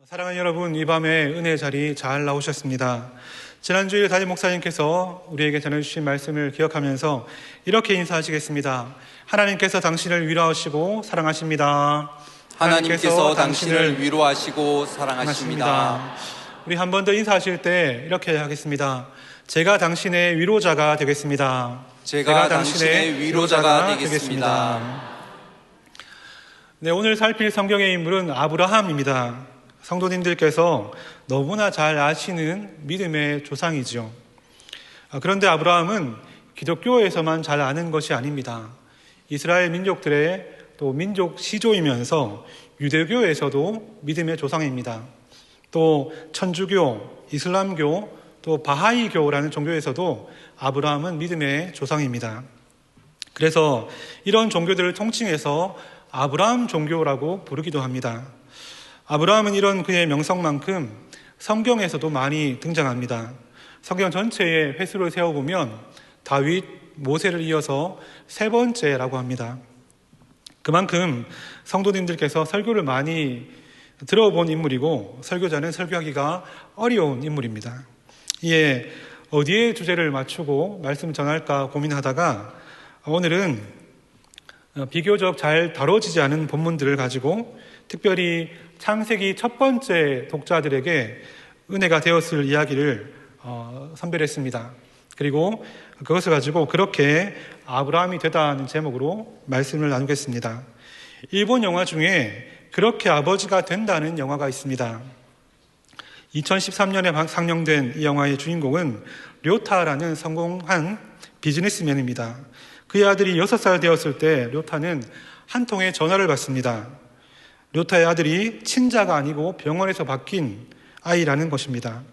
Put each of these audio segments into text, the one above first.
사랑하는 여러분, 이 밤에 은혜의 자리 잘 나오셨습니다. 지난주에 담임 목사님께서 우리에게 전해주신 말씀을 기억하면서 이렇게 인사하시겠습니다. 하나님께서 당신을 위로하시고 사랑하십니다. 하나님께서 당신을 위로하시고 사랑하십니다. 우리 한 번 더 인사하실 때 이렇게 하겠습니다. 제가 당신의 위로자가 되겠습니다. 제가 당신의 위로자가 되겠습니다. 네, 오늘 살필 성경의 인물은 아브라함입니다. 성도님들께서 너무나 잘 아시는 믿음의 조상이죠. 그런데 아브라함은 기독교에서만 잘 아는 것이 아닙니다. 이스라엘 민족들의 또 민족 시조이면서 유대교에서도 믿음의 조상입니다. 또 천주교, 이슬람교, 또 바하이교라는 종교에서도 아브라함은 믿음의 조상입니다. 그래서 이런 종교들을 통칭해서 아브라함 종교라고 부르기도 합니다. 아브라함은 이런 그의 명성만큼 성경에서도 많이 등장합니다. 성경 전체의 횟수를 세어보면 다윗, 모세를 이어서 세 번째라고 합니다. 그만큼 성도님들께서 설교를 많이 들어본 인물이고 설교자는 설교하기가 어려운 인물입니다. 이에 어디에 주제를 맞추고 말씀 전할까 고민하다가 오늘은 비교적 잘 다뤄지지 않은 본문들을 가지고 특별히 창세기 첫 번째 독자들에게 은혜가 되었을 이야기를 선별했습니다. 그리고 그것을 가지고 그렇게 아브라함이 되다는 제목으로 말씀을 나누겠습니다. 일본 영화 중에 그렇게 아버지가 된다는 영화가 있습니다. 2013년에 상영된 이 영화의 주인공은 료타라는 성공한 비즈니스맨입니다. 그의 아들이 6살 되었을 때 료타는 한 통의 전화를 받습니다. 료타의 아들이 친자가 아니고 병원에서 바뀐 아이라는 것입니다.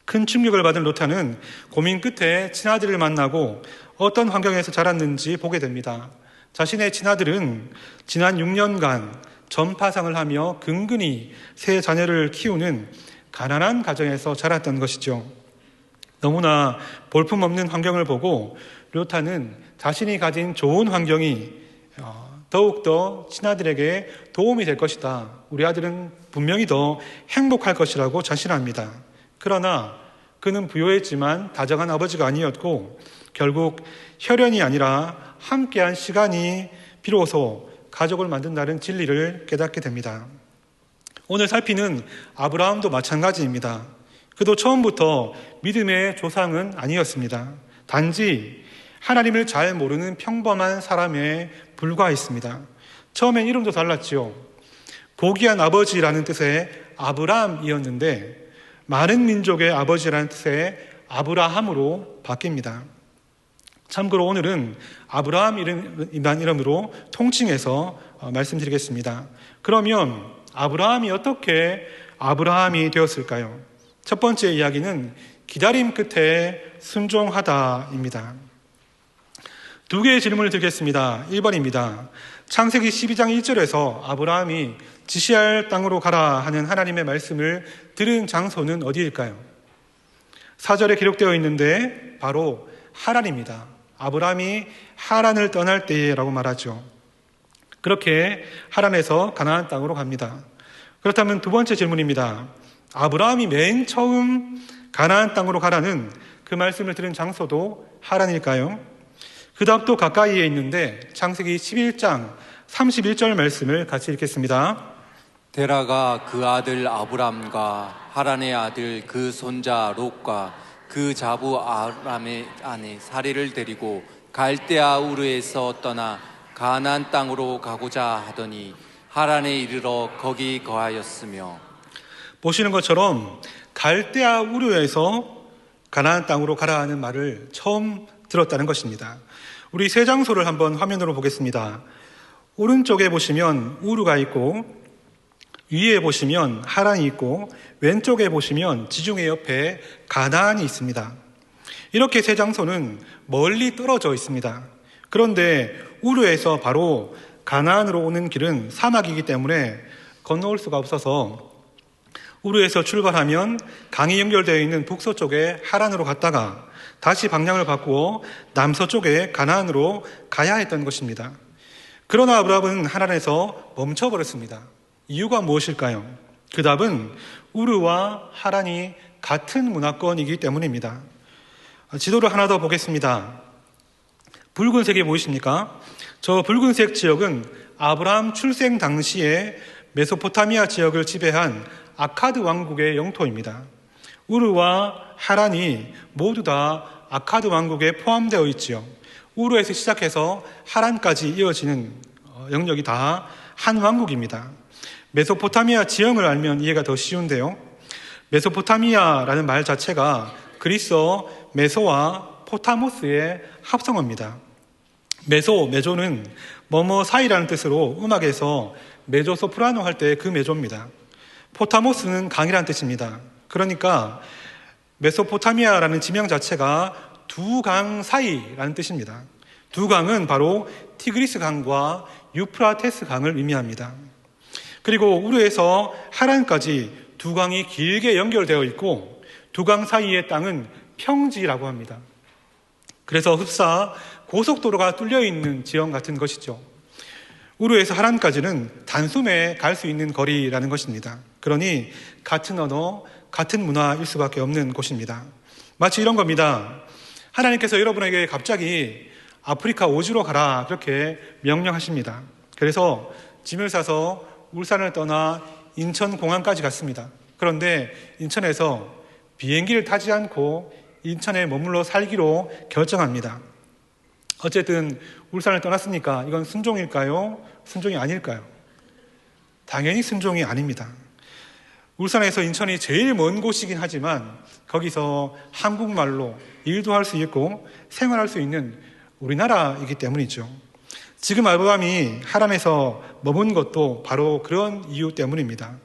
큰 충격을 받은 료타는 고민 끝에 친아들을 만나고 어떤 환경에서 자랐는지 보게 됩니다. 자신의 친아들은 지난 6년간 전파상을 하며 근근히 세 자녀를 키우는 가난한 가정에서 자랐던 것이죠. 너무나 볼품없는 환경을 보고 료타는 자신이 가진 좋은 환경이 더욱더 친아들에게 도움이 될 것이다. 우리 아들은 분명히 더 행복할 것이라고 자신합니다. 그러나 그는 부유했지만 다정한 아버지가 아니었고 결국 혈연이 아니라 함께한 시간이 비로소 가족을 만든다는 진리를 깨닫게 됩니다. 오늘 살피는 아브라함도 마찬가지입니다. 그도 처음부터 믿음의 조상은 아니었습니다. 단지 하나님을 잘 모르는 평범한 사람에 불과했습니다. 처음엔 이름도 달랐지요. 고귀한 아버지라는 뜻의 아브람이었는데 많은 민족의 아버지라는 뜻의 아브라함으로 바뀝니다. 참고로 오늘은 아브라함이라는 이름으로 통칭해서 말씀드리겠습니다. 그러면 아브라함이 어떻게 아브라함이 되었을까요? 첫 번째 이야기는 기다림 끝에 순종하다입니다. 두 개의 질문을 드리겠습니다. 1번입니다. 창세기 12장 1절에서 아브라함이 지시할 땅으로 가라 하는 하나님의 말씀을 들은 장소는 어디일까요? 4절에 기록되어 있는데 바로 하란입니다. 아브라함이 하란을 떠날 때라고 말하죠. 그렇게 하란에서 가나안 땅으로 갑니다. 그렇다면 두 번째 질문입니다. 아브라함이 맨 처음 가나안 땅으로 가라는 그 말씀을 들은 장소도 하란일까요? 그 답도 가까이에 있는데 창세기 11장 31절 말씀을 같이 읽겠습니다. 데라가 그 아들 아브람과 하란의 아들 그 손자 롯과 그 자부 아람의 아내 사례를 데리고 갈대아 우르에서 떠나 가나안 땅으로 가고자 하더니 하란에 이르러 거기 거하였으며. 보시는 것처럼 갈대아 우르에서 가나안 땅으로 가라 하는 말을 처음 들었다는 것입니다. 우리 세 장소를 한번 화면으로 보겠습니다. 오른쪽에 보시면 우르가 있고 위에 보시면 하란이 있고 왼쪽에 보시면 지중해 옆에 가나안이 있습니다. 이렇게 세 장소는 멀리 떨어져 있습니다. 그런데 우르에서 바로 가나안으로 오는 길은 사막이기 때문에 건너올 수가 없어서 우르에서 출발하면 강이 연결되어 있는 북서쪽에 하란으로 갔다가 다시 방향을 바꾸어 남서쪽에 가나안으로 가야 했던 것입니다. 그러나 아브라함은 하란에서 멈춰버렸습니다. 이유가 무엇일까요? 그 답은 우르와 하란이 같은 문화권이기 때문입니다. 지도를 하나 더 보겠습니다. 붉은색이 보이십니까? 저 붉은색 지역은 아브라함 출생 당시에 메소포타미아 지역을 지배한 아카드 왕국의 영토입니다. 우르와 하란이 모두 다 아카드 왕국에 포함되어 있지요. 우르에서 시작해서 하란까지 이어지는 영역이 다 한 왕국입니다. 메소포타미아 지형을 알면 이해가 더 쉬운데요. 메소포타미아라는 말 자체가 그리스어 메소와 포타모스의 합성어입니다. 메조는 뭐뭐 사이라는 뜻으로 음악에서 메조소프라노 할 때 그 메조입니다. 포타모스는 강이라는 뜻입니다. 그러니까 메소포타미아라는 지명 자체가 두 강 사이라는 뜻입니다. 두 강은 바로 티그리스 강과 유프라테스 강을 의미합니다. 그리고 우르에서 하란까지 두 강이 길게 연결되어 있고 두 강 사이의 땅은 평지라고 합니다. 그래서 흡사 고속도로가 뚫려 있는 지형 같은 것이죠. 우르에서 하란까지는 단숨에 갈 수 있는 거리라는 것입니다. 그러니 같은 언어, 같은 문화일 수밖에 없는 곳입니다. 마치 이런 겁니다. 하나님께서 여러분에게 갑자기 아프리카 오주로 가라 그렇게 명령하십니다. 그래서 짐을 싸서 울산을 떠나 인천공항까지 갔습니다. 그런데 인천에서 비행기를 타지 않고 인천에 머물러 살기로 결정합니다. 어쨌든 울산을 떠났으니까 이건 순종일까요? 순종이 아닐까요? 당연히 순종이 아닙니다. 울산에서 인천이 제일 먼 곳이긴 하지만 거기서 한국말로 일도 할 수 있고 생활할 수 있는 우리나라이기 때문이죠. 지금 아브라함이 하란에서 머문 것도 바로 그런 이유 때문입니다.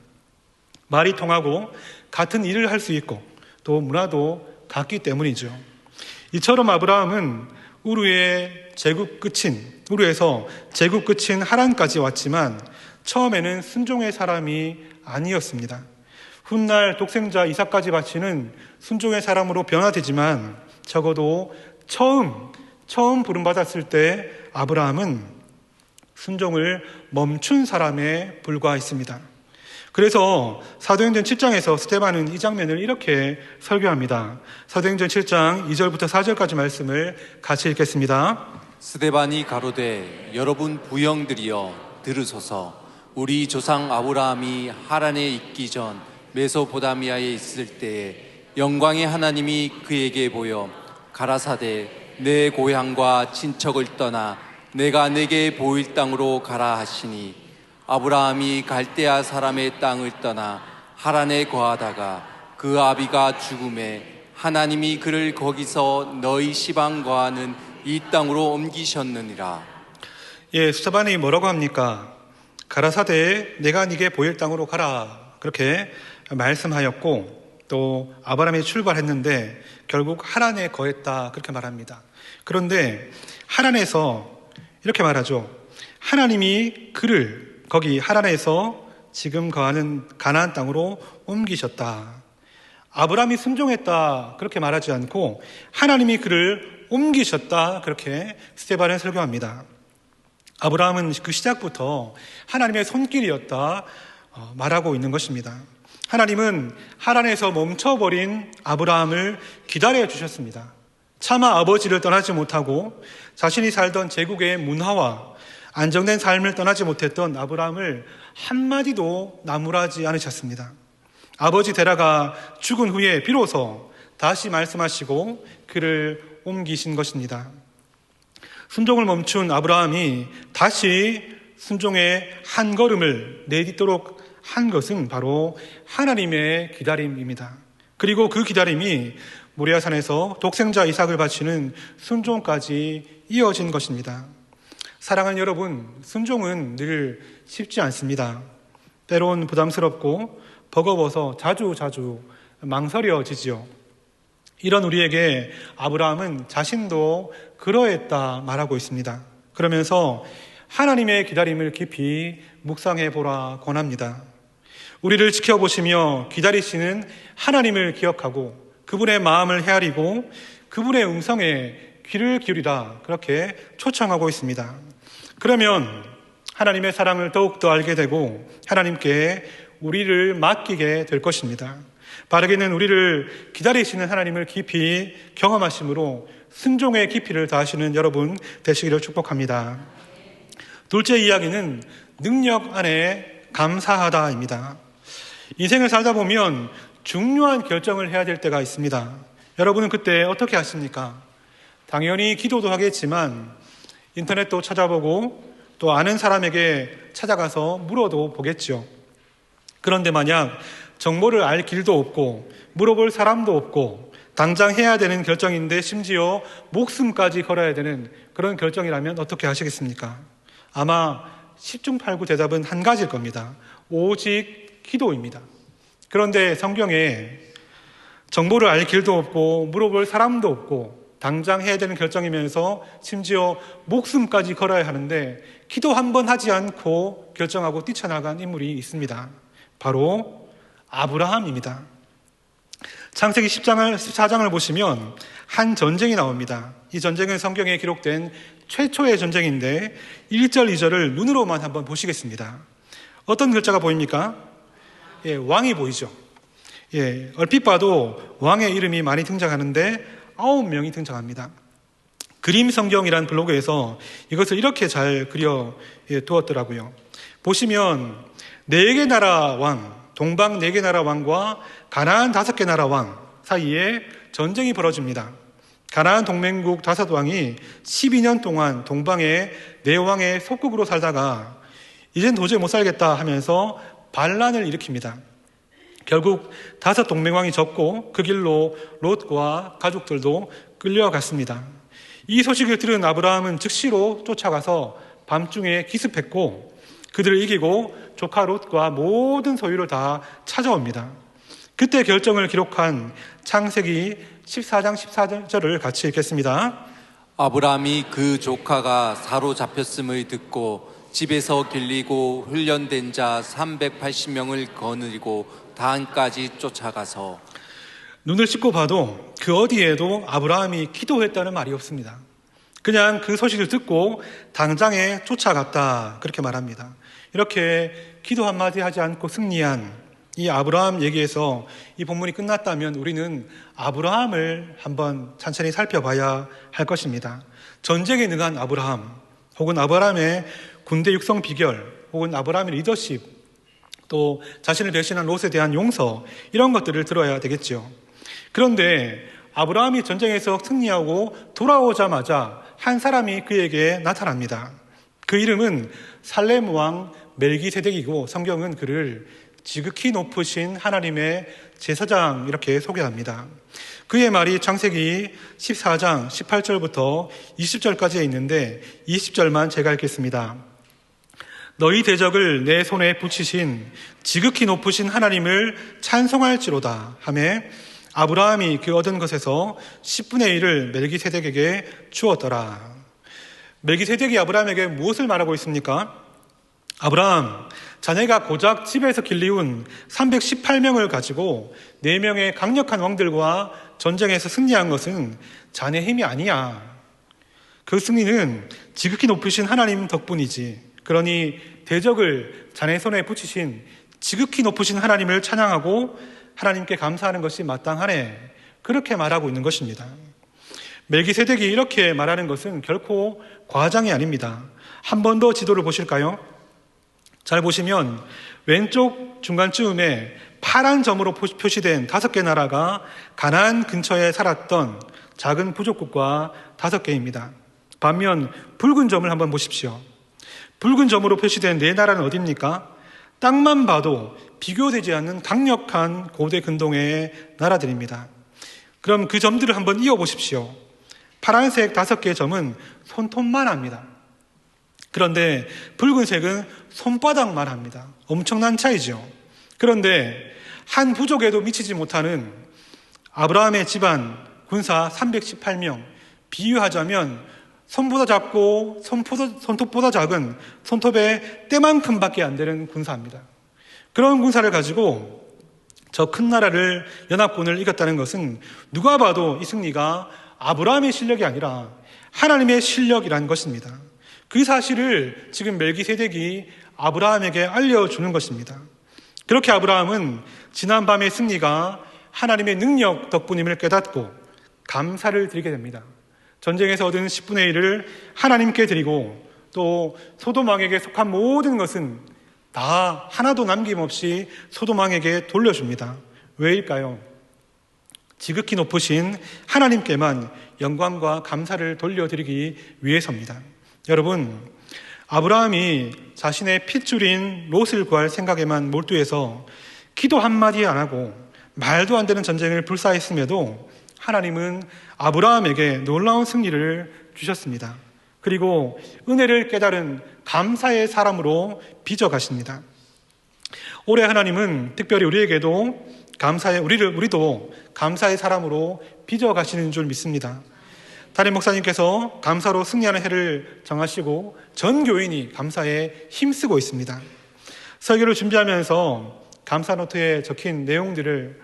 말이 통하고 같은 일을 할 수 있고 또 문화도 같기 때문이죠. 이처럼 아브라함은 우르에서 제국 끝인 하란까지 왔지만 처음에는 순종의 사람이 아니었습니다. 훗날 독생자 이삭까지 바치는 순종의 사람으로 변화되지만 적어도 처음 부름받았을 때 아브라함은 순종을 멈춘 사람에 불과했습니다. 그래서 사도행전 7장에서 스데반은 이 장면을 이렇게 설교합니다. 사도행전 7장 2절부터 4절까지 말씀을 같이 읽겠습니다. 스데반이 가로되 여러분 부형들이여 들으소서. 우리 조상 아브라함이 하란에 있기 전 메소포타미아에 있을 때에 영광의 하나님이 그에게 보여 가라사대 내 고향과 친척을 떠나 내가 내게 보일 땅으로 가라 하시니 아브라함이 갈대아 사람의 땅을 떠나 하란에 거하다가 그 아비가 죽음에 하나님이 그를 거기서 너희 시방 거하는 이 땅으로 옮기셨느니라. 스데반이 뭐라고 합니까? 가라사대에 내가 네게 보일 땅으로 가라 그렇게 말씀하였고 또 아브라함이 출발했는데 결국 하란에 거했다 그렇게 말합니다. 그런데 하란에서 이렇게 말하죠. 하나님이 그를 거기 하란에서 지금 거하는 가나안 땅으로 옮기셨다. 아브라함이 순종했다 그렇게 말하지 않고 하나님이 그를 옮기셨다 그렇게 스데반은 설교합니다. 아브라함은 그 시작부터 하나님의 손길이었다 말하고 있는 것입니다. 하나님은 하란에서 멈춰버린 아브라함을 기다려 주셨습니다. 차마 아버지를 떠나지 못하고 자신이 살던 제국의 문화와 안정된 삶을 떠나지 못했던 아브라함을 한마디도 나무라지 않으셨습니다. 아버지 데라가 죽은 후에 비로소 다시 말씀하시고 그를 옮기신 것입니다. 순종을 멈춘 아브라함이 다시 순종의 한 걸음을 내딛도록 한 것은 바로 하나님의 기다림입니다. 그리고 그 기다림이 모리아산에서 독생자 이삭을 바치는 순종까지 이어진 것입니다. 사랑하는 여러분, 순종은 늘 쉽지 않습니다. 때론 부담스럽고 버거워서 자주 망설여지지요. 이런 우리에게 아브라함은 자신도 그러했다 말하고 있습니다. 그러면서 하나님의 기다림을 깊이 묵상해 보라 권합니다. 우리를 지켜보시며 기다리시는 하나님을 기억하고 그분의 마음을 헤아리고 그분의 음성에 귀를 기울이라 그렇게 초청하고 있습니다. 그러면 하나님의 사랑을 더욱더 알게 되고 하나님께 우리를 맡기게 될 것입니다. 바르게는 우리를 기다리시는 하나님을 깊이 경험하심으로 순종의 깊이를 다하시는 여러분 되시기를 축복합니다. 둘째 이야기는 능력 안에 감사하다입니다. 인생을 살다 보면 중요한 결정을 해야 될 때가 있습니다. 여러분은 그때 어떻게 하십니까? 당연히 기도도 하겠지만 인터넷도 찾아보고 또 아는 사람에게 찾아가서 물어도 보겠죠. 그런데 만약 정보를 알 길도 없고 물어볼 사람도 없고 당장 해야 되는 결정인데 심지어 목숨까지 걸어야 되는 그런 결정이라면 어떻게 하시겠습니까? 아마 10중 8구 대답은 한 가지일 겁니다. 오직 기도입니다. 그런데 성경에 정보를 알 길도 없고 물어볼 사람도 없고 당장 해야 되는 결정이면서 심지어 목숨까지 걸어야 하는데 기도 한 번 하지 않고 결정하고 뛰쳐나간 인물이 있습니다. 바로 아브라함입니다. 창세기 14장을 보시면 한 전쟁이 나옵니다. 이 전쟁은 성경에 기록된 최초의 전쟁인데 1절, 2절을 눈으로만 한번 보시겠습니다. 어떤 글자가 보입니까? 왕이 보이죠. 얼핏 봐도 왕의 이름이 많이 등장하는데 9명이 등장합니다. 그림 성경이라는 블로그에서 이것을 이렇게 잘 그려 두었더라고요. 보시면 4개 나라 왕, 동방 4개 나라 왕과 가나안 5개 나라 왕 사이에 전쟁이 벌어집니다. 가나안 동맹국 5왕이 12년 동안 동방의 4왕의 속국으로 살다가 이젠 도저히 못 살겠다 하면서 반란을 일으킵니다. 결국 5 동맹왕이 졌고 그 길로 롯과 가족들도 끌려갔습니다. 이 소식을 들은 아브라함은 즉시로 쫓아가서 밤중에 기습했고 그들을 이기고 조카 롯과 모든 소유를 다 찾아옵니다. 그때 결정을 기록한 창세기 14장 14절을 같이 읽겠습니다. 아브라함이 그 조카가 사로잡혔음을 듣고 집에서 길리고 훈련된 자 380명을 거느리고 단까지 쫓아가서 눈을 씻고 봐도 그 어디에도 아브라함이 기도했다는 말이 없습니다. 그냥 그 소식을 듣고 당장에 쫓아갔다 그렇게 말합니다. 이렇게 기도 한마디 하지 않고 승리한 이 아브라함 얘기에서 이 본문이 끝났다면 우리는 아브라함을 한번 천천히 살펴봐야 할 것입니다. 전쟁에 능한 아브라함 혹은 아브라함의 군대 육성 비결 혹은 아브라함의 리더십 또 자신을 배신한 롯에 대한 용서 이런 것들을 들어야 되겠죠. 그런데 아브라함이 전쟁에서 승리하고 돌아오자마자 한 사람이 그에게 나타납니다. 그 이름은 살렘 왕 멜기세덱이고 성경은 그를 지극히 높으신 하나님의 제사장 이렇게 소개합니다. 그의 말이 창세기 14장 18절부터 20절까지에 있는데 20절만 제가 읽겠습니다. 너희 대적을 내 손에 붙이신 지극히 높으신 하나님을 찬송할지로다 하매 아브라함이 그 얻은 것에서 10분의 1을 멜기세덱에게 주었더라. 멜기세덱이 아브라함에게 무엇을 말하고 있습니까? 아브라함, 자네가 고작 집에서 길리운 318명을 가지고 4명의 강력한 왕들과 전쟁에서 승리한 것은 자네 힘이 아니야. 그 승리는 지극히 높으신 하나님 덕분이지. 그러니 대적을 자네 손에 붙이신 지극히 높으신 하나님을 찬양하고 하나님께 감사하는 것이 마땅하네. 그렇게 말하고 있는 것입니다. 멜기세덱이 이렇게 말하는 것은 결코 과장이 아닙니다. 한 번 더 지도를 보실까요? 잘 보시면 왼쪽 중간쯤에 파란 점으로 표시된 5개 나라가 가나안 근처에 살았던 작은 부족국과 5개입니다. 반면 붉은 점을 한번 보십시오. 붉은 점으로 표시된 4나라는 어디입니까? 땅만 봐도 비교되지 않는 강력한 고대 근동의 나라들입니다. 그럼 그 점들을 한번 이어보십시오. 파란색 5개의 점은 손톱만 합니다. 그런데 붉은색은 손바닥만 합니다. 엄청난 차이죠. 그런데 한 부족에도 미치지 못하는 아브라함의 집안 군사 318명, 비유하자면 손보다 작고 손톱보다 작은 손톱의 때만큼밖에 안 되는 군사입니다. 그런 군사를 가지고 저 큰 나라를 연합군을 이겼다는 것은 누가 봐도 이 승리가 아브라함의 실력이 아니라 하나님의 실력이라는 것입니다. 그 사실을 지금 멜기세덱이 아브라함에게 알려주는 것입니다. 그렇게 아브라함은 지난밤의 승리가 하나님의 능력 덕분임을 깨닫고 감사를 드리게 됩니다. 전쟁에서 얻은 10분의 1을 하나님께 드리고 또 소돔 왕에게 속한 모든 것은 다 하나도 남김없이 소돔 왕에게 돌려줍니다. 왜일까요? 지극히 높으신 하나님께만 영광과 감사를 돌려드리기 위해서입니다. 여러분, 아브라함이 자신의 핏줄인 롯을 구할 생각에만 몰두해서 기도 한마디 안 하고 말도 안 되는 전쟁을 불사했음에도 하나님은 아브라함에게 놀라운 승리를 주셨습니다. 그리고 은혜를 깨달은 감사의 사람으로 빚어가십니다. 올해 하나님은 특별히 우리에게도 우리도 감사의 사람으로 빚어가시는 줄 믿습니다. 담임 목사님께서 감사로 승리하는 해를 정하시고 전 교인이 감사에 힘쓰고 있습니다. 설교를 준비하면서 감사 노트에 적힌 내용들을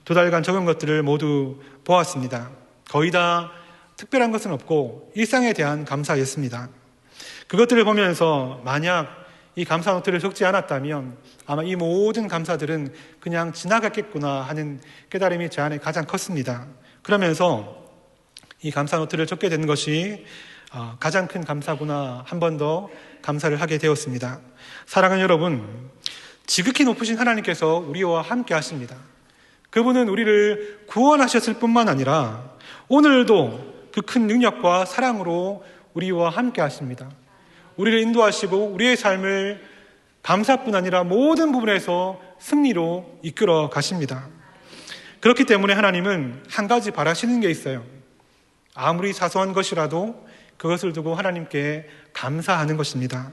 2달간 적은 것들을 모두 보았습니다. 거의 다 특별한 것은 없고 일상에 대한 감사였습니다. 그것들을 보면서 만약 이 감사 노트를 적지 않았다면 아마 이 모든 감사들은 그냥 지나갔겠구나 하는 깨달음이 제 안에 가장 컸습니다. 그러면서 이 감사 노트를 적게 된 것이 가장 큰 감사구나 한 번 더 감사를 하게 되었습니다. 사랑하는 여러분, 지극히 높으신 하나님께서 우리와 함께 하십니다. 그분은 우리를 구원하셨을 뿐만 아니라 오늘도 그 큰 능력과 사랑으로 우리와 함께 하십니다. 우리를 인도하시고 우리의 삶을 감사뿐 아니라 모든 부분에서 승리로 이끌어 가십니다. 그렇기 때문에 하나님은 한 가지 바라시는 게 있어요. 아무리 사소한 것이라도 그것을 두고 하나님께 감사하는 것입니다.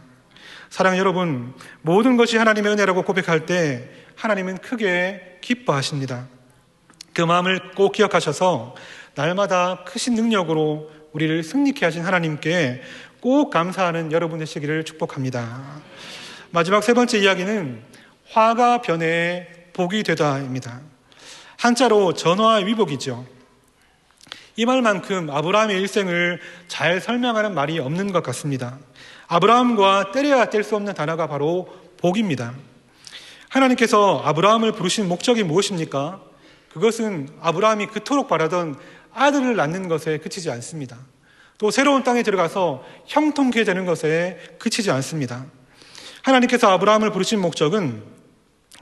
사랑하는 여러분, 모든 것이 하나님의 은혜라고 고백할 때 하나님은 크게 기뻐하십니다. 그 마음을 꼭 기억하셔서 날마다 크신 능력으로 우리를 승리케 하신 하나님께 꼭 감사하는 여러분 되시기를 축복합니다. 마지막 세 번째 이야기는 화가 변해 복이 되다입니다. 한자로 전화 위복이죠. 이 말만큼 아브라함의 일생을 잘 설명하는 말이 없는 것 같습니다. 아브라함과 때려야 뗄 수 없는 단어가 바로 복입니다. 하나님께서 아브라함을 부르신 목적이 무엇입니까? 그것은 아브라함이 그토록 바라던 아들을 낳는 것에 그치지 않습니다. 또 새로운 땅에 들어가서 형통케 되는 것에 그치지 않습니다. 하나님께서 아브라함을 부르신 목적은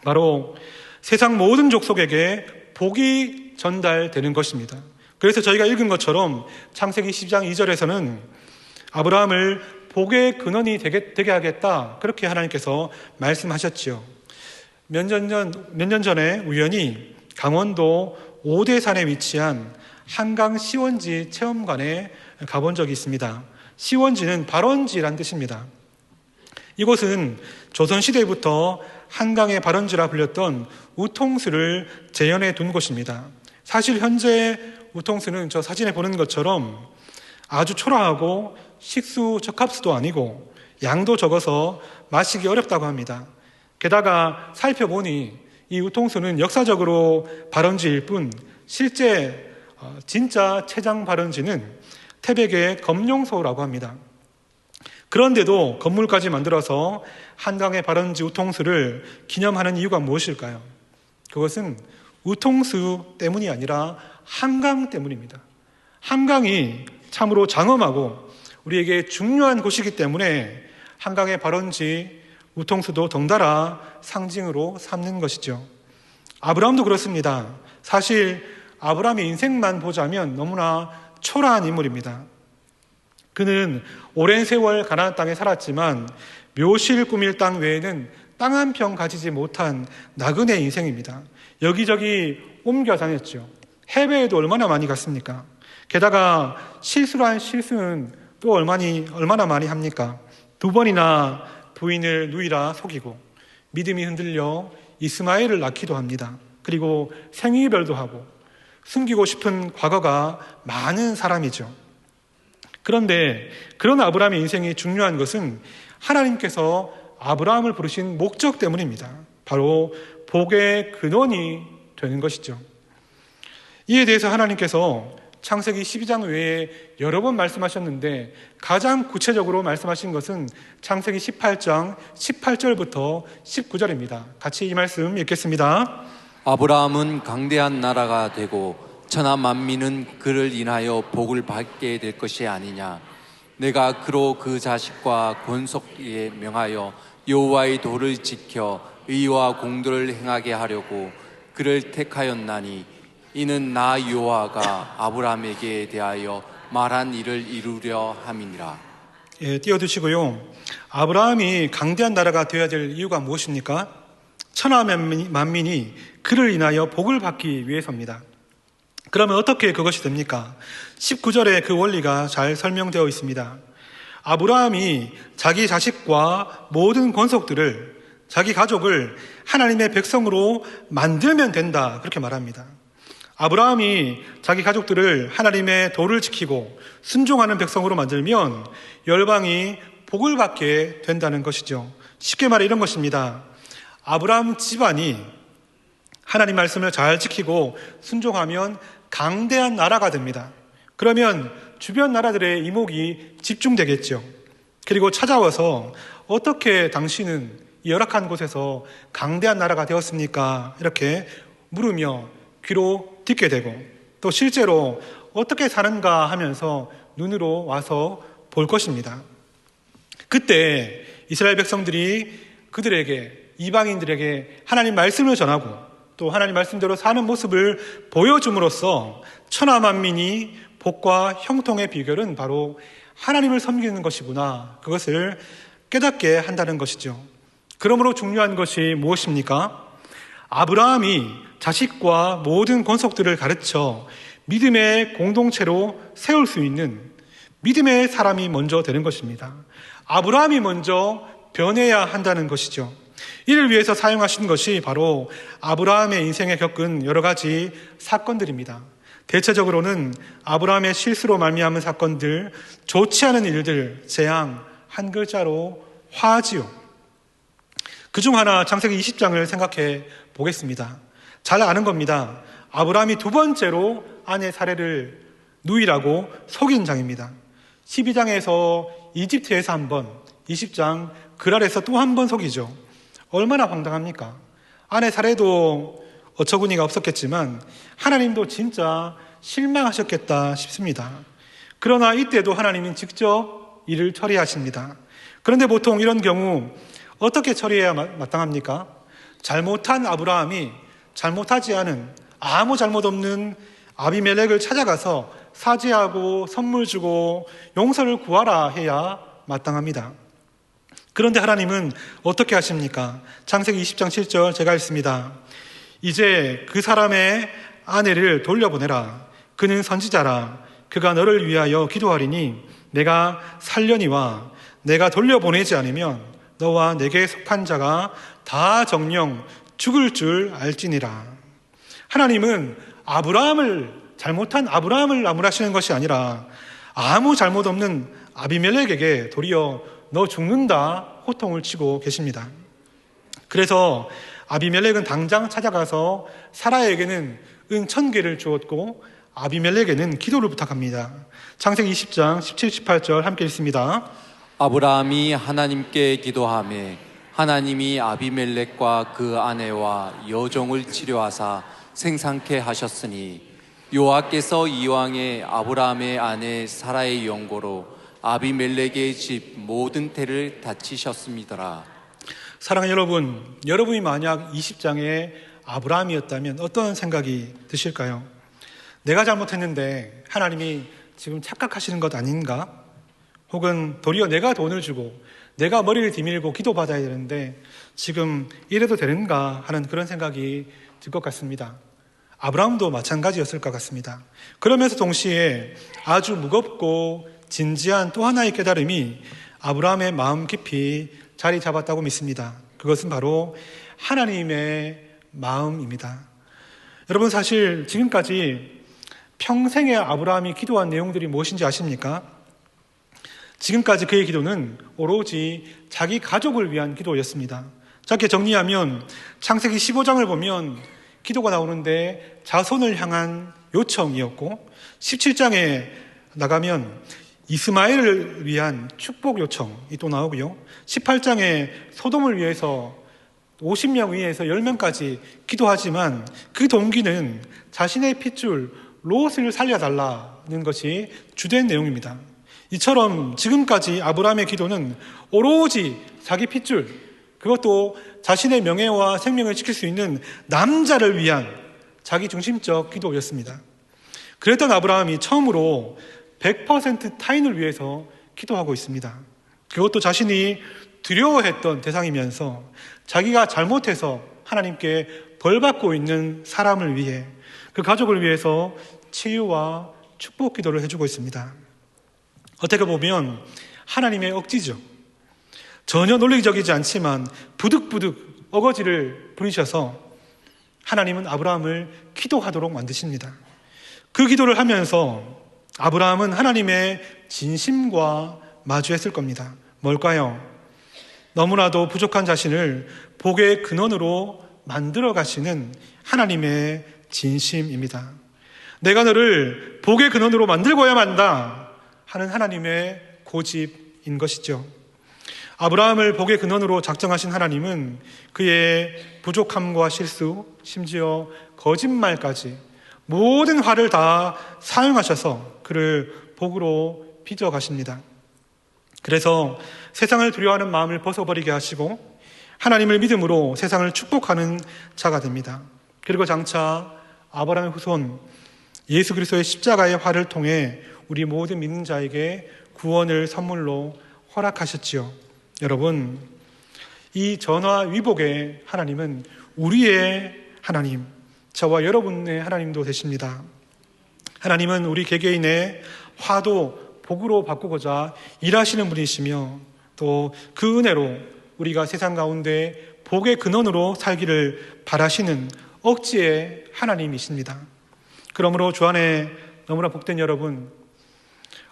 바로 세상 모든 족속에게 복이 전달되는 것입니다. 그래서 저희가 읽은 것처럼 창세기 10장 2절에서는 아브라함을 복의 근원이 되게 하겠다, 그렇게 하나님께서 말씀하셨지요. 몇 년 전에 우연히 강원도 오대산에 위치한 한강 시원지 체험관에 가본 적이 있습니다. 시원지는 발원지란 뜻입니다. 이곳은 조선시대부터 한강의 발원지라 불렸던 우통수를 재현해 둔 곳입니다. 사실 현재 우통수는 저 사진에 보는 것처럼 아주 초라하고 식수 적합수도 아니고 양도 적어서 마시기 어렵다고 합니다. 게다가 살펴보니 이 우통수는 역사적으로 발원지일 뿐 실제 진짜 최장 발원지는 태백의 검룡소라고 합니다. 그런데도 건물까지 만들어서 한강의 발원지 우통수를 기념하는 이유가 무엇일까요? 그것은 우통수 때문이 아니라 한강 때문입니다. 한강이 참으로 장엄하고 우리에게 중요한 곳이기 때문에 한강의 발원지 우통수도 덩달아 상징으로 삼는 것이죠. 아브라함도 그렇습니다. 사실 아브라함의 인생만 보자면 너무나 초라한 인물입니다. 그는 오랜 세월 가나안 땅에 살았지만 묘실 꾸밀 땅 외에는 땅 한 평 가지지 못한 나그네 인생입니다. 여기저기 옮겨 다녔죠. 해외에도 얼마나 많이 갔습니까? 게다가 실수란 실수는 또 얼마나 많이 합니까? 2번이나 부인을 누이라 속이고 믿음이 흔들려 이스마엘을 낳기도 합니다. 그리고 생이별도 하고 숨기고 싶은 과거가 많은 사람이죠. 그런데 그런 아브라함의 인생이 중요한 것은 하나님께서 아브라함을 부르신 목적 때문입니다. 바로 복의 근원이 되는 것이죠. 이에 대해서 하나님께서 창세기 12장 외에 여러 번 말씀하셨는데 가장 구체적으로 말씀하신 것은 창세기 18장 18절부터 19절입니다. 같이 이 말씀 읽겠습니다. 아브라함은 강대한 나라가 되고 천하 만민은 그를 인하여 복을 받게 될 것이 아니냐. 내가 그로 그 자식과 권속에 명하여 여호와의 도를 지켜 의와 공도를 행하게 하려고 그를 택하였나니 이는 나 여호와가 아브라함에게 대하여 말한 일을 이루려 함이니라. 띄워두시고요. 아브라함이 강대한 나라가 되어야 될 이유가 무엇입니까? 천하 만민이 그를 인하여 복을 받기 위해서입니다. 그러면 어떻게 그것이 됩니까? 19절에 그 원리가 잘 설명되어 있습니다. 아브라함이 자기 자식과 모든 권속들을, 자기 가족을 하나님의 백성으로 만들면 된다, 그렇게 말합니다. 아브라함이 자기 가족들을 하나님의 도를 지키고 순종하는 백성으로 만들면 열방이 복을 받게 된다는 것이죠. 쉽게 말해 이런 것입니다. 아브라함 집안이 하나님 말씀을 잘 지키고 순종하면 강대한 나라가 됩니다. 그러면 주변 나라들의 이목이 집중되겠죠. 그리고 찾아와서 어떻게 당신은 이 열악한 곳에서 강대한 나라가 되었습니까? 이렇게 물으며 귀로 듣게 되고 또 실제로 어떻게 사는가 하면서 눈으로 와서 볼 것입니다. 그때 이스라엘 백성들이 그들에게, 이방인들에게 하나님 말씀을 전하고 또 하나님 말씀대로 사는 모습을 보여줌으로써 천하 만민이 복과 형통의 비결은 바로 하나님을 섬기는 것이구나, 그것을 깨닫게 한다는 것이죠. 그러므로 중요한 것이 무엇입니까? 아브라함이 자식과 모든 권속들을 가르쳐 믿음의 공동체로 세울 수 있는 믿음의 사람이 먼저 되는 것입니다. 아브라함이 먼저 변해야 한다는 것이죠. 이를 위해서 사용하신 것이 바로 아브라함의 인생에 겪은 여러 가지 사건들입니다. 대체적으로는 아브라함의 실수로 말미암은 사건들, 좋지 않은 일들, 재앙, 한 글자로 화지요. 그중 하나 창세기 20장을 생각해 보겠습니다. 잘 아는 겁니다. 아브라함이 두 번째로 아내 사례를 누이라고 속인 장입니다. 12장에서 이집트에서 한 번, 20장 그랄에서 또 한 번 속이죠. 얼마나 황당합니까? 아내 사례도 어처구니가 없었겠지만 하나님도 진짜 실망하셨겠다 싶습니다. 그러나 이때도 하나님은 직접 일을 처리하십니다. 그런데 보통 이런 경우 어떻게 처리해야 마땅합니까? 잘못한 아브라함이 잘못하지 않은, 아무 잘못 없는 아비멜렉을 찾아가서 사죄하고 선물 주고 용서를 구하라 해야 마땅합니다. 그런데 하나님은 어떻게 하십니까? 창세기 20장 7절 제가 읽습니다. 이제 그 사람의 아내를 돌려보내라. 그는 선지자라. 그가 너를 위하여 기도하리니 내가 살려니와 내가 돌려보내지 않으면 너와 내게 속한 자가 다 정령 죽을 줄 알지니라. 하나님은 잘못한 아브라함을 나무라시는 것이 아니라 아무 잘못 없는 아비멜렉에게 도리어 너 죽는다 호통을 치고 계십니다. 그래서 아비멜렉은 당장 찾아가서 사라에게는 은 1000개를 주었고 아비멜렉에게는 기도를 부탁합니다. 창세기 20장 17, 18절 함께 읽습니다. 아브라함이 하나님께 기도하매 하나님이 아비멜렉과 그 아내와 여종을 치료하사 생산케 하셨으니 여호와께서 이왕에 아브라함의 아내 사라의 영고로 아비멜렉의 집 모든 태를 다치셨습니다. 사랑하는 여러분, 여러분이 만약 20장의 아브라함이었다면 어떤 생각이 드실까요? 내가 잘못했는데 하나님이 지금 착각하시는 것 아닌가? 혹은 도리어 내가 돈을 주고 내가 머리를 디밀고 기도받아야 되는데 지금 이래도 되는가 하는 그런 생각이 들 것 같습니다. 아브라함도 마찬가지였을 것 같습니다. 그러면서 동시에 아주 무겁고 진지한 또 하나의 깨달음이 아브라함의 마음 깊이 자리 잡았다고 믿습니다. 그것은 바로 하나님의 마음입니다. 여러분, 사실 지금까지 평생에 아브라함이 기도한 내용들이 무엇인지 아십니까? 지금까지 그의 기도는 오로지 자기 가족을 위한 기도였습니다. 짧게 정리하면 창세기 15장을 보면 기도가 나오는데 자손을 향한 요청이었고 17장에 나가면 이스마엘을 위한 축복 요청이 또 나오고요. 18장에 소돔을 위해서 50명 위에서 10명까지 기도하지만 그 동기는 자신의 핏줄 롯을 살려달라는 것이 주된 내용입니다. 이처럼 지금까지 아브라함의 기도는 오로지 자기 핏줄, 그것도 자신의 명예와 생명을 지킬 수 있는 남자를 위한 자기 중심적 기도였습니다. 그랬던 아브라함이 처음으로 100% 타인을 위해서 기도하고 있습니다. 그것도 자신이 두려워했던 대상이면서 자기가 잘못해서 하나님께 벌받고 있는 사람을 위해, 그 가족을 위해서 치유와 축복 기도를 해주고 있습니다. 어떻게 보면 하나님의 억지죠. 전혀 논리적이지 않지만 부득부득 어거지를 부리셔서 하나님은 아브라함을 기도하도록 만드십니다. 그 기도를 하면서 아브라함은 하나님의 진심과 마주했을 겁니다. 뭘까요? 너무나도 부족한 자신을 복의 근원으로 만들어 가시는 하나님의 진심입니다. 내가 너를 복의 근원으로 만들고야 한다 하는 하나님의 고집인 것이죠. 아브라함을 복의 근원으로 작정하신 하나님은 그의 부족함과 실수, 심지어 거짓말까지 모든 화를 다 사용하셔서 그를 복으로 빚어 가십니다. 그래서 세상을 두려워하는 마음을 벗어버리게 하시고 하나님을 믿음으로 세상을 축복하는 자가 됩니다. 그리고 장차 아브라함의 후손 예수 그리스도의 십자가의 화를 통해 우리 모든 믿는 자에게 구원을 선물로 허락하셨지요. 여러분, 이 전화위복의 하나님은 우리의 하나님, 저와 여러분의 하나님도 되십니다. 하나님은 우리 개개인의 화도 복으로 바꾸고자 일하시는 분이시며 또 그 은혜로 우리가 세상 가운데 복의 근원으로 살기를 바라시는 억지의 하나님이십니다. 그러므로 주 안에 너무나 복된 여러분,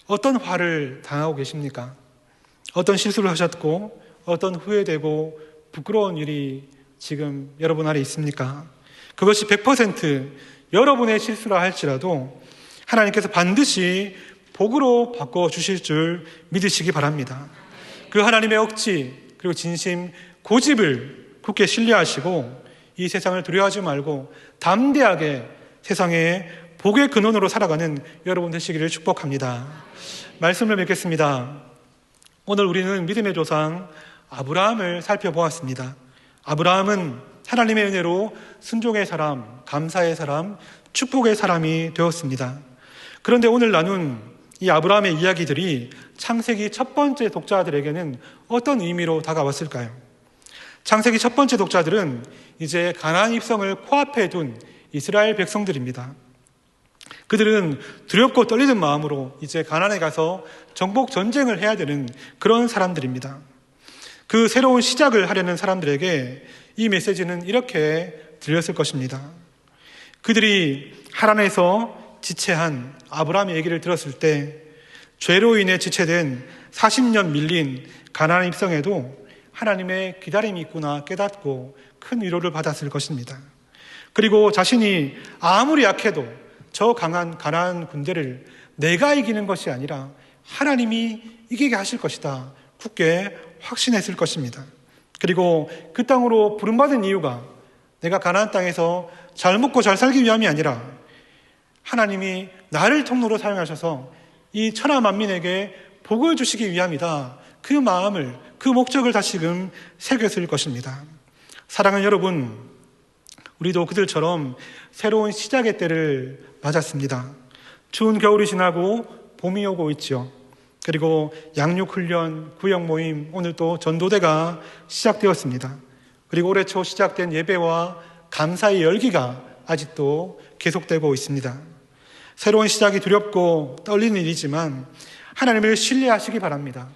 어떤 화를 당하고 계십니까? 어떤 실수를 하셨고 어떤 후회되고 부끄러운 일이 지금 여러분 안에 있습니까? 그것이 100% 여러분의 실수라 할지라도 하나님께서 반드시 복으로 바꿔주실 줄 믿으시기 바랍니다. 그 하나님의 억지 그리고 진심 고집을 굳게 신뢰하시고 이 세상을 두려워하지 말고 담대하게 세상의 복의 근원으로 살아가는 여러분 되시기를 축복합니다. 말씀을 맺겠습니다. 오늘 우리는 믿음의 조상 아브라함을 살펴보았습니다. 아브라함은 하나님의 은혜로 순종의 사람, 감사의 사람, 축복의 사람이 되었습니다. 그런데 오늘 나눈 이 아브라함의 이야기들이 창세기 첫 번째 독자들에게는 어떤 의미로 다가왔을까요? 창세기 첫 번째 독자들은 이제 가나안 입성을 코앞에 둔 이스라엘 백성들입니다. 그들은 두렵고 떨리는 마음으로 이제 가나안에 가서 정복 전쟁을 해야 되는 그런 사람들입니다. 그 새로운 시작을 하려는 사람들에게 이 메시지는 이렇게 들렸을 것입니다. 그들이 하란에서 지체한 아브라함의 얘기를 들었을 때 죄로 인해 지체된 40년 밀린 가나안 입성에도 하나님의 기다림이 있구나 깨닫고 큰 위로를 받았을 것입니다. 그리고 자신이 아무리 약해도 저 강한 가나안 군대를 내가 이기는 것이 아니라 하나님이 이기게 하실 것이다 굳게 확신했을 것입니다. 그리고 그 땅으로 부름받은 이유가 내가 가나안 땅에서 잘 먹고 잘 살기 위함이 아니라 하나님이 나를 통로로 사용하셔서 이 천하 만민에게 복을 주시기 위함이다. 그 마음을, 그 목적을 다시금 새겼을 것입니다. 사랑하는 여러분, 우리도 그들처럼 새로운 시작의 때를 맞았습니다. 추운 겨울이 지나고 봄이 오고 있죠. 그리고 양육훈련, 구역모임, 오늘 또 전도대가 시작되었습니다. 그리고 올해 초 시작된 예배와 감사의 열기가 아직도 계속되고 있습니다. 새로운 시작이 두렵고 떨리는 일이지만 하나님을 신뢰하시기 바랍니다.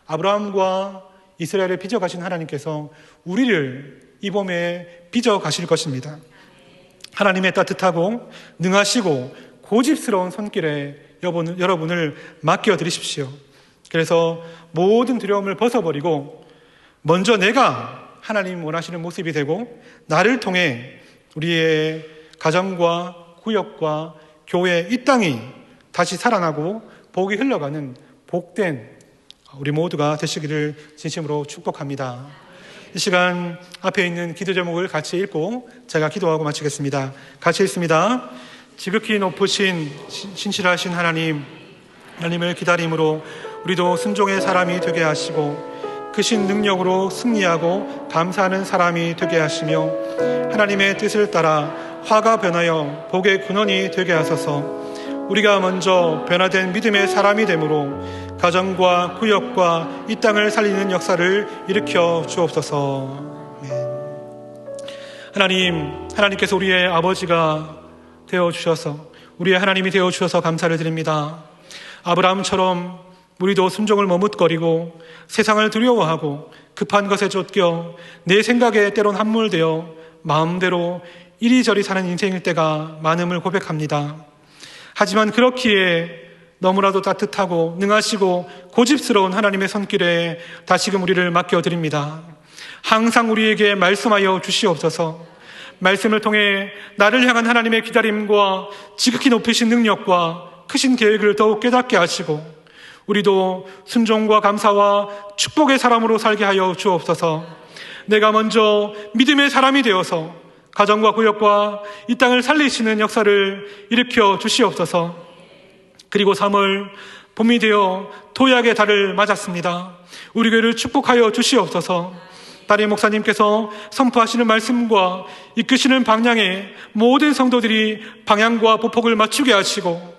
아브라함과 이스라엘을 빚어가신 하나님께서 우리를 이 봄에 빚어가실 것입니다. 하나님의 따뜻하고 능하시고 고집스러운 손길에 여러분을 맡겨드리십시오. 그래서 모든 두려움을 벗어버리고 먼저 내가 하나님 원하시는 모습이 되고 나를 통해 우리의 가정과 구역과 교회 이 땅이 다시 살아나고 복이 흘러가는 복된 우리 모두가 되시기를 진심으로 축복합니다. 이 시간 앞에 있는 기도 제목을 같이 읽고 제가 기도하고 마치겠습니다. 같이 읽습니다. 지극히 높으신 신실하신 하나님을 기다림으로 우리도 순종의 사람이 되게 하시고 크신 능력으로 승리하고 감사하는 사람이 되게 하시며 하나님의 뜻을 따라 화가 변하여 복의 근원이 되게 하소서. 우리가 먼저 변화된 믿음의 사람이 되므로 가정과 구역과 이 땅을 살리는 역사를 일으켜 주옵소서. 하나님께서 우리의 아버지가 되어주셔서 우리의 하나님이 되어주셔서 감사를 드립니다. 아브라함처럼 우리도 순종을 머뭇거리고 세상을 두려워하고 급한 것에 쫓겨 내 생각에 때론 함몰되어 마음대로 이리저리 사는 인생일 때가 많음을 고백합니다. 하지만 그렇기에 너무나도 따뜻하고 능하시고 고집스러운 하나님의 손길에 다시금 우리를 맡겨드립니다. 항상 우리에게 말씀하여 주시옵소서. 말씀을 통해 나를 향한 하나님의 기다림과 지극히 높으신 능력과 크신 계획을 더욱 깨닫게 하시고 우리도 순종과 감사와 축복의 사람으로 살게 하여 주옵소서. 내가 먼저 믿음의 사람이 되어서 가정과 구역과 이 땅을 살리시는 역사를 일으켜 주시옵소서. 그리고 3월 봄이 되어 도약의 달을 맞았습니다. 우리 교회를 축복하여 주시옵소서. 담임 목사님께서 선포하시는 말씀과 이끄시는 방향에 모든 성도들이 방향과 보폭을 맞추게 하시고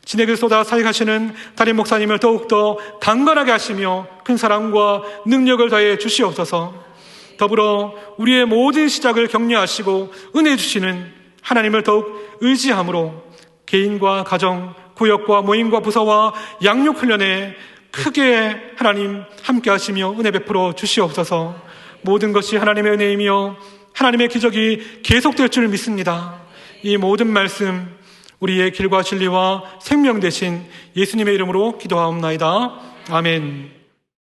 진액을 쏟아 사역하시는 담임 목사님을 더욱더 강건하게 하시며 큰 사랑과 능력을 더해 주시옵소서. 더불어 우리의 모든 시작을 격려하시고 은혜 주시는 하나님을 더욱 의지함으로 개인과 가정, 구역과 모임과 부서와 양육 훈련에 크게 하나님 함께 하시며 은혜 베풀어 주시옵소서. 모든 것이 하나님의 은혜이며 하나님의 기적이 계속될 줄 믿습니다. 이 모든 말씀 우리의 길과 진리와 생명 되신 예수님의 이름으로 기도하옵나이다. 아멘.